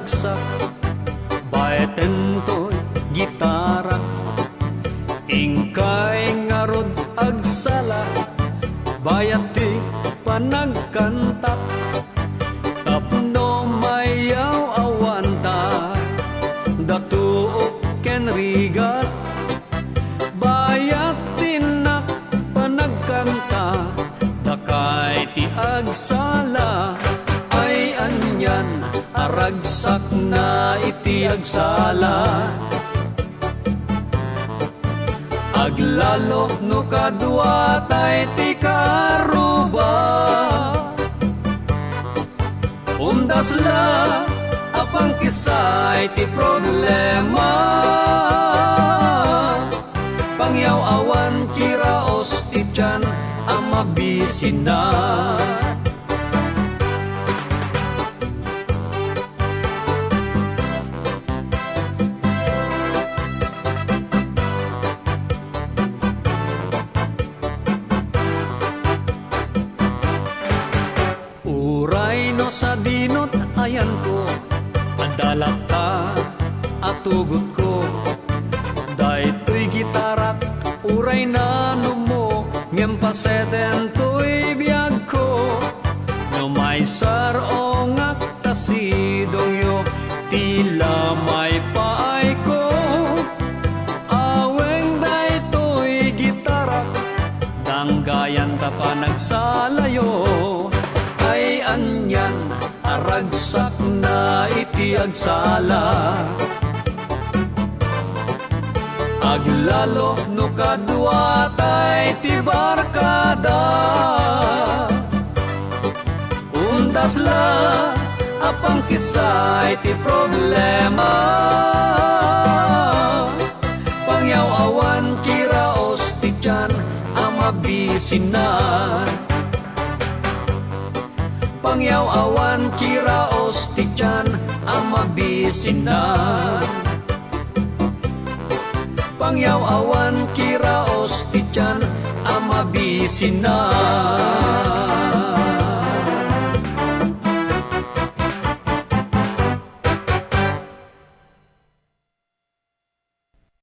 panagsak, baetentoy gitara, ingkay ngarod agsala, bayati panagkanta, tapno mayaw awanta, datuok ken rigat, bayat tinak panagkanta, dakay ti agsala, ay anyan aragsak na iti agsala. Aglalo no kadwa tay ti karuba, undas la apang kisay ti problema, pangyaw awan kiraos ti tiyan ang mabisina. Uray no sa dinot ayan ko, adalat ta atugot ko, daytoy gitarat uray na numo, ngem paseten to'y biyag ko, no may sarongak tasidong yo, tila may paay ko, aweng daytoy gitarat, danggayan ta pa nagsalayo, ay anyan aragsak na iti agsala. Aglalo no kadwa tay ti barkada, undas la apang kisay ti problema, pangyaw awan kiraos ti tiyan ang mabisinan, pangyaw awan kiraos ti tiyan ang mabisinan, pangyaw awan kiraos ti tiyan ang mabisinan.